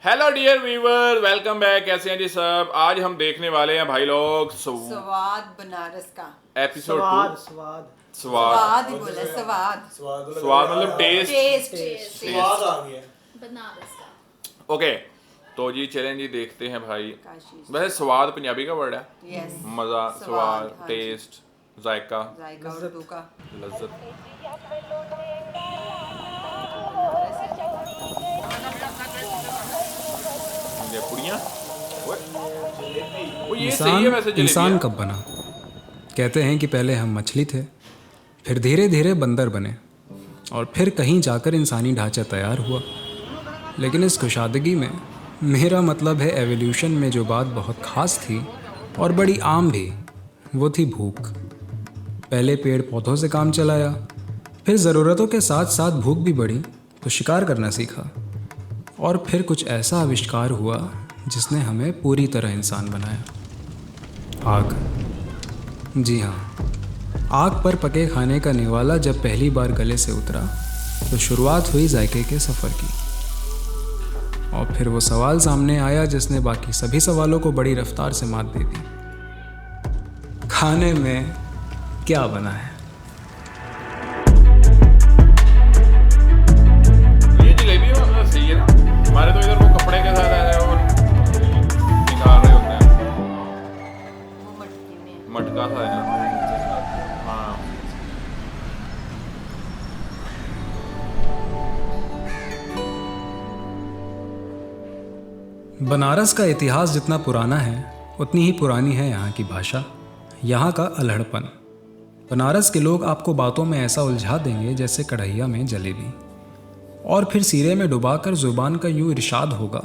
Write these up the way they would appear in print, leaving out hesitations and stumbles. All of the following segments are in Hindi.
Hello dear viewer, welcome back. कैसे हैं जी सब? आज हम देखने वाले हैं भाई लोग स्वाद बनारस का एपिसोड स्वाद 2। स्वाद स्वाद स्वाद ही बोला स्वाद स्वाद मतलब टेस्ट। टेस्ट स्वाद आ गया बनारस का। ओके, तो जी चलें जी, देखते हैं भाई। काशी वैसे स्वाद पंजाबी का वर्ड है। यस मज़ा, स्वाद, हाँ जी। टेस्ट, जायका, जायका उर्दू का लज्जत। ये पुड़ियाँ, वो ये सही है वैसे। इंसान जलेबियाँ कब बना? कहते हैं कि पहले हम मछली थे, फिर धीरे धीरे बंदर बने, और फिर कहीं जाकर इंसानी ढांचा तैयार हुआ। लेकिन इस कुशादगी में मेरा मतलब है एवोल्यूशन में जो बात बहुत खास थी और बड़ी आम भी, वो थी भूख। पहले पेड़ पौधों से काम चलाया, फिर ज़रूरतों के साथ साथ भूख भी बढ़ी तो शिकार करना सीखा, और फिर कुछ ऐसा आविष्कार हुआ जिसने हमें पूरी तरह इंसान बनाया। आग। जी हाँ, आग पर पके खाने का निवाला जब पहली बार गले से उतरा तो शुरुआत हुई जायके के सफ़र की। और फिर वो सवाल सामने आया जिसने बाकी सभी सवालों को बड़ी रफ्तार से मात दे दी। खाने में क्या बना है? ये जलेबी मतलब सही है ना। हमारे तो इधर वो कपड़े के साथ आए और निकाल रहे होते हैं, वो मटकी में मटका सा है। हाँ, बनारस का इतिहास जितना पुराना है उतनी ही पुरानी है यहाँ की भाषा, यहाँ का अल्हड़पन। बनारस के लोग आपको बातों में ऐसा उलझा देंगे जैसे कढ़ैया में जलेबी, और फिर सीरे में डुबाकर ज़ुबान का यूँ इरशाद होगा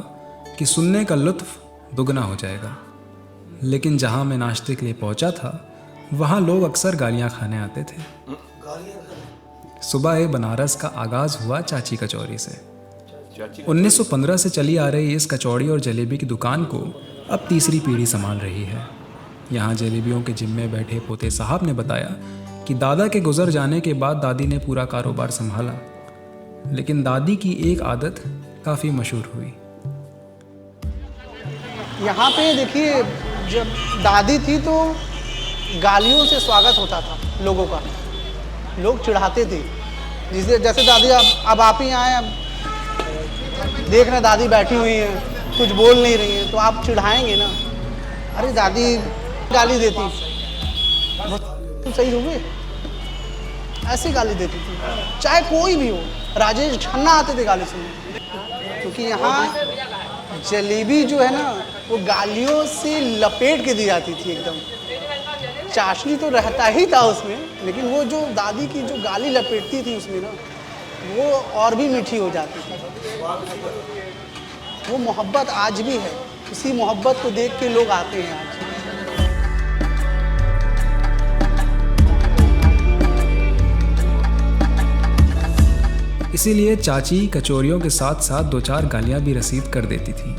कि सुनने का लुत्फ़ दुगना हो जाएगा। लेकिन जहाँ मैं नाश्ते के लिए पहुँचा था वहाँ लोग अक्सर गालियाँ खाने आते थे। सुबह बनारस का आगाज़ हुआ चाची कचौरी से। चाची 1915 से चली आ रही इस कचौड़ी और जलेबी की दुकान को अब तीसरी पीढ़ी संभाल रही है। यहाँ जलेबियों के जिम्मे बैठे पोते साहब ने बताया कि दादा के गुजर जाने के बाद दादी ने पूरा कारोबार संभाला, लेकिन दादी की एक आदत काफ़ी मशहूर हुई। यहाँ पे देखिए, जब दादी थी तो गालियों से स्वागत होता था लोगों का। लोग चिढ़ाते थे, जिसे जैसे दादी अब आप ही आए, अब देख रहे दादी बैठी हुई है, कुछ बोल नहीं रही है, तो आप चिढ़ाएंगे ना। अरे दादी गाली देती, तुम सही हो गए, ऐसे गाली देती थी, चाहे कोई भी हो। राजेश खन्ना आते थे गाली सुनने, क्योंकि यहाँ जलेबी जो है ना वो गालियों से लपेट के दी जाती थी एकदम। चाशनी तो रहता ही था उसमें, लेकिन वो जो दादी की जो गाली लपेटती थी उसमें ना, वो और भी मीठी हो जाती थी। वो मोहब्बत आज भी है, उसी मोहब्बत को देख के लोग आते हैं आज। इसीलिए चाची कचौरियों के साथ साथ दो चार गालियाँ भी रसीद कर देती थी।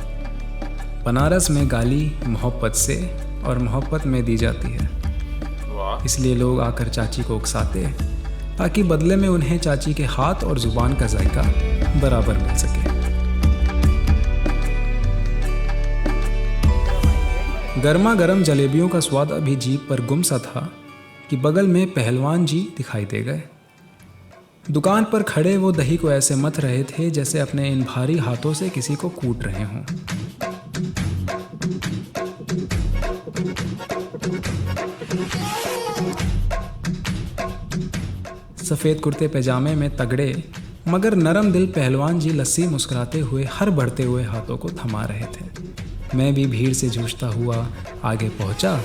बनारस में गाली मोहब्बत से और मोहब्बत में दी जाती है, वाह। इसलिए लोग आकर चाची को उकसाते ताकि बदले में उन्हें चाची के हाथ और ज़ुबान का जायका बराबर मिल सके। गर्मा गर्म जलेबियों का स्वाद अभी जीभ पर गुम सा था कि बगल में पहलवान जी दिखाई दे गए। दुकान पर खड़े वो दही को ऐसे मथ रहे थे जैसे अपने इन भारी हाथों से किसी को कूट रहे हों। सफ़ेद कुर्ते पैजामे में तगड़े मगर नरम दिल पहलवान जी लस्सी मुस्कुराते हुए हर बढ़ते हुए हाथों को थमा रहे थे। मैं भी भीड़ से जूझता हुआ आगे पहुंचा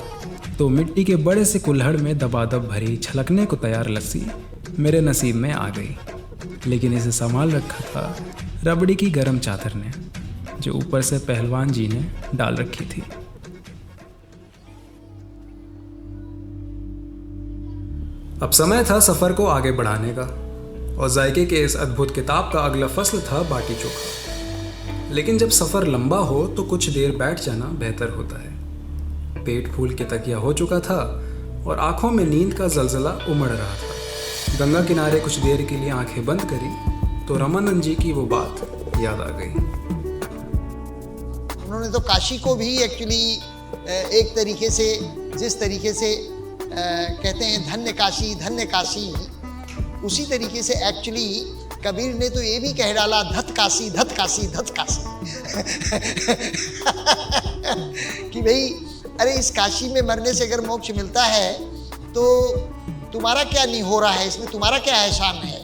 तो मिट्टी के बड़े से कुल्हड़ में दबादब भरी छलकने को तैयार लस्सी मेरे नसीब में आ गई। लेकिन इसे संभाल रखा था रबड़ी की गर्म चादर ने, जो ऊपर से पहलवान जी ने डाल रखी थी। अब समय था सफ़र को आगे बढ़ाने का, और जायके के इस अद्भुत किताब का अगला फसल था बाटी चोखा। लेकिन जब सफ़र लंबा हो तो कुछ देर बैठ जाना बेहतर होता है। पेट फूल के तकिया हो चुका था और आंखों में नींद का जलजला उमड़ रहा था। गंगा किनारे कुछ देर के लिए आंखें बंद करी तो रमानंद जी की वो बात याद आ गई। उन्होंने तो काशी को भी एक्चुअली एक तरीके से, जिस तरीके से कहते हैं धन्य काशी, उसी तरीके से एक्चुअली कबीर ने तो ये भी कह डाला धत काशी धत काशी धत काशी कि भाई अरे इस काशी में मरने से अगर मोक्ष मिलता है तो तुम्हारा क्या नहीं हो रहा है, इसमें तुम्हारा क्या एहसान है?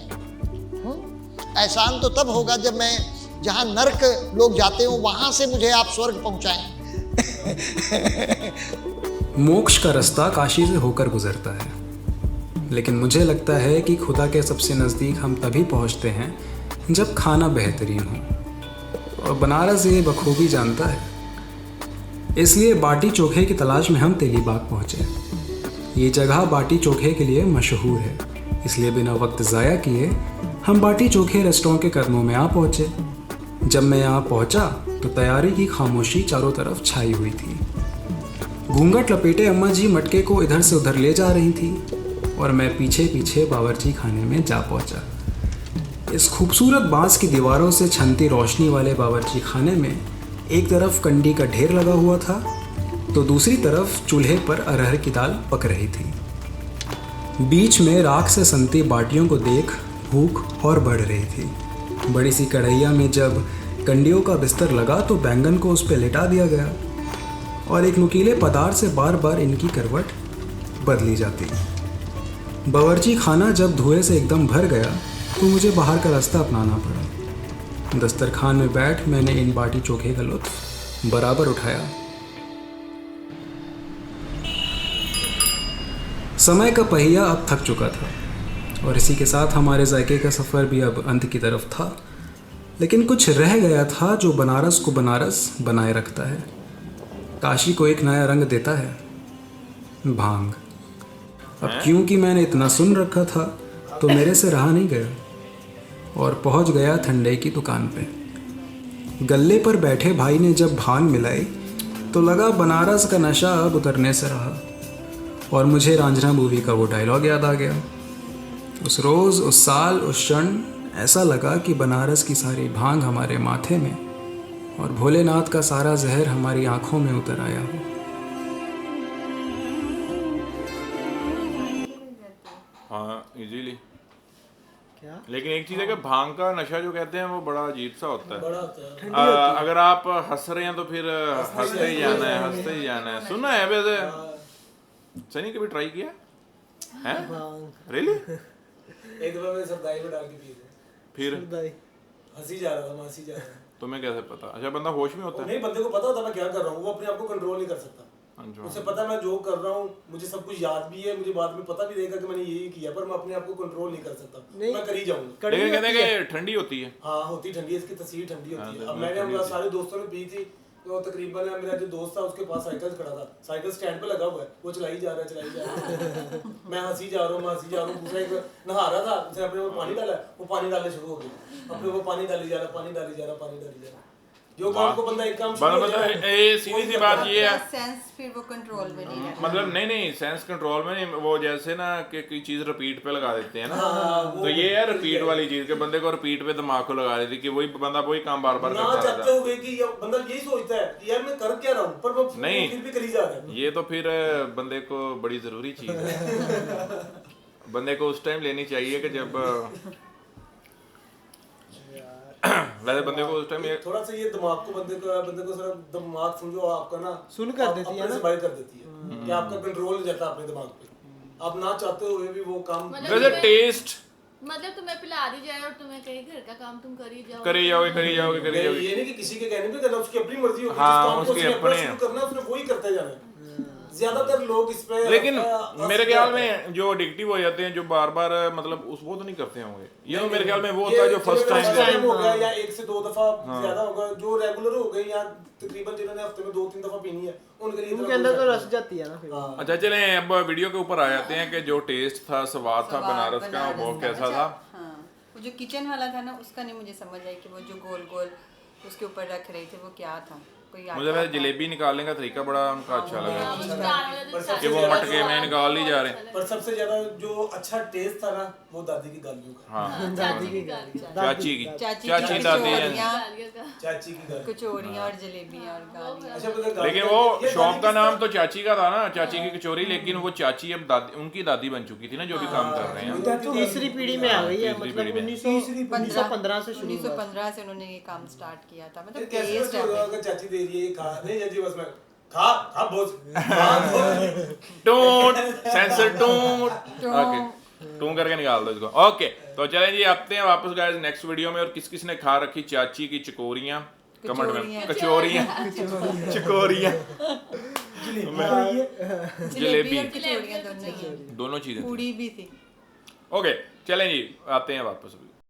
एहसान तो तब होगा जब मैं जहाँ नर्क लोग जाते हो वहाँ से मुझे आप स्वर्ग पहुँचाएं। मोक्ष का रास्ता काशी से होकर गुजरता है, लेकिन मुझे लगता है कि खुदा के सबसे नज़दीक हम तभी पहुंचते हैं जब खाना बेहतरीन हो, और बनारस ये बखूबी जानता है। इसलिए बाटी चोखे की तलाश में हम तेलीबाग पहुंचे। ये जगह बाटी चोखे के लिए मशहूर है, इसलिए बिना वक्त ज़ाया किए हम बाटी चोखे रेस्टोरेंट के कदमों में आ पहुंचे। जब मैं यहाँ पहुंचा तो तैयारी की खामोशी चारों तरफ छाई हुई थी। घूंघट लपेटे अम्मा जी मटके को इधर से उधर ले जा रही थी और मैं पीछे पीछे बावर्ची खाने में जा पहुंचा। इस खूबसूरत बांस की दीवारों से छनती रोशनी वाले बावर्ची खाने में एक तरफ कंडी का ढेर लगा हुआ था तो दूसरी तरफ चूल्हे पर अरहर की दाल पक रही थी। बीच में राख से सनती बाटियों को देख भूख और बढ़ रही थी। बड़ी सी कढ़ैया में जब कंडियों का बिस्तर लगा तो बैंगन को उस पर लिटा दिया गया और एक नुकीले पदार्थ से बार बार इनकी करवट बदली जाती। बावर्ची खाना जब धुएं से एकदम भर गया तो मुझे बाहर का रास्ता अपनाना पड़ा। दस्तरखान में बैठ मैंने इन बाटी चोखे का लुत्फ बराबर उठाया। समय का पहिया अब थक चुका था और इसी के साथ हमारे जायके का सफ़र भी अब अंत की तरफ था, लेकिन कुछ रह गया था जो बनारस को बनारस बनाए रखता है, काशी को एक नया रंग देता है, भांग। अब क्योंकि मैंने इतना सुन रखा था तो मेरे से रहा नहीं गया और पहुंच गया ठंडे की दुकान पे। गल्ले पर बैठे भाई ने जब भांग मिलाई तो लगा बनारस का नशा अब उतरने से रहा और मुझे रांझना मूवी का वो डायलॉग याद आ गया। उस रोज़, उस साल, उस क्षण ऐसा लगा कि बनारस की सारी भांग हमारे माथे में और भोलेनाथ का सारा जहर हमारी आंखों में उतर आया हो। हाँ इजीली। क्या? लेकिन एक चीज़ है कि भांग का नशा जो कहते हैं वो बड़ा अजीब सा होता है। बड़ा होता है। अगर आप हंस रहे हैं तो फिर हंसते ही जाना है, हंसते ही जाना है। सुना है वैसे सनी कभी ट्राई किया है? रियली? एक दफा मैं सरदाई में डाल के पी थे, फिर हंसी जा रहा था, मैं हंसी जा रहा था। तुम्हें कैसे पता? अच्छा बंदा होश में होता है? नहीं, बंदे को पता होता मैं क्या कर रहा हूँ, वो अपने आप को कंट्रोल नहीं कर सकता। अच्छा। उसे पता मैं जो कर रहा हूँ, मुझे सब कुछ याद भी है, मुझे बाद में पता भी रहेगा कि मैंने यही किया, पर मैं अपने आप को कंट्रोल नहीं कर सकता, मैं कर ही जाऊंगा। लेकिन कहते हैं कि ठंडी होती है। हाँ होती ठंडी है, इसकी तस्वीर ठंडी होती है। अब मैंने हमारे सारे दोस्तों ने पी थी तो तकरीबन मेरा जो दोस्त था उसके पास साइकिल खड़ा था, साइकिल स्टैंड पे लगा हुआ है, वो चलाई जा रहा है मैं हंसी जा रहा हूँ। दूसरा एक नहा रहा था, उसने अपने वो पानी डाला, वो पानी डालना शुरू हो गया, अपने वो पानी डाली जा रहा। जो काम को बंदा एक काम मतलब ये सीधी सी बात ये है, सेंस फिर वो कंट्रोल में नहीं रहता। मतलब नहीं सेंस कंट्रोल में नहीं। वो जैसे ना कि कोई चीज रिपीट पे लगा देते हैं ना, तो ये है रिपीट वाली चीज के बंदे को रिपीट पे दिमाग को लगा देती कि वही बंदा वही काम बार बार करता रहता है। चाहते हुए कि बंदा यही सोचता है कि यार मैं कर क्या रहा हूँ, पर वो नहीं फिर भी करी जा रहा है। ये तो फिर बंदे को बड़ी जरूरी चीज है। बंदे को उस टाइम लेनी चाहिए कि जब वैसे बंदे को उस टाइम थोड़ा सा ये दिमाग को बंदे को सिर्फ दिमाग समझो आपका ना सुन कर देती है ना, बाहर कर देती है कि आपका कंट्रोल नहीं जाता अपने दिमाग पे, आप ना चाहते हुए भी वो काम। वैसे टेस्ट मतलब तुम्हें पिला दी जाए और तुम्हें कहीं घर का काम तुम कर ही जाओगे। ये नहीं कि किसी के कहने पे करना, उसकी अपनी मर्जी होगी। हाँ, उसकी अपने करना उसने वही करते जाना है। ज्यादातर लोग इस पे लेकिन मेरे ख्याल में जो एडिक्टिव हो जाते हैं, जो बार बार मतलब वो तो नहीं करते होंगे। ये तो मेरे ख्याल में वो होता है जो फर्स्ट टाइम हो गया या 1 से 2 दफा ज्यादा होगा, जो रेगुलर हो गए या तकरीबन जिन्होंने हफ्ते में 2-3 दफा पीनी है उनके अंदर तो रस जाती है ना फिर। अच्छा चलें अब वीडियो के ऊपर आ जाते हैं कि जो टेस्ट था, स्वाद था बनारस का, वो कैसा था। वो जो किचन वाला था ना, उसका नहीं मुझे समझ आई कि वो जो गोल गोल उसके ऊपर रख रहे थे वो क्या था, कोई मुझे वैसे जलेबी निकालने का तरीका बड़ा उनका अच्छा लगा पर कि वो मटके में निकाल नहीं जा रहे। पर सबसे ज्यादा जो अच्छा टेस्ट था ना वो दादी की गालियों का। हाँ चाची की गालियाँ। चाची की चाची चाची दादी हैं। गालियों का। चाची की गाली। कचौरियाँ और जलेबियाँ और गालियाँ। अच्छा पता है गाली- लेकिन वो ये शॉप गाली का किस नाम तो चाची का था ना, चाची की कचौरी, लेकिन वो चाची अब दादी उनकी दादी बन चुकी थी ना जो भी काम कर रहे हैं। तरह- तो तीसरी पीढ़ी में आ गई है, तीसरी मतलब पीढ़ी में। 1915 से शुरू हुआ। 1915 से उन्होंने ये काम स्टार्ट किया था। मतलब कैसे टेस्ट बच्चे होगा है। अगर चाची दे रही है ये खा नहीं चाची बस मैं खा खा बोझ खा बोझ। टूट सेंसर टूट ओके टू करके निकाल दो इसको। ओके तो चलें जी, आते हैं वापस गाइस नेक्स्ट वीडियो में। और किस किस ने खा रखी चाची की चकोरियां कमेंट में, कचौरियां चकोरियां जलेबी और कचौरियाँ दोनों ही हैं। दोनों चीजें। पूड़ी भी थी। ओके चलें जी, आते हैं वापस।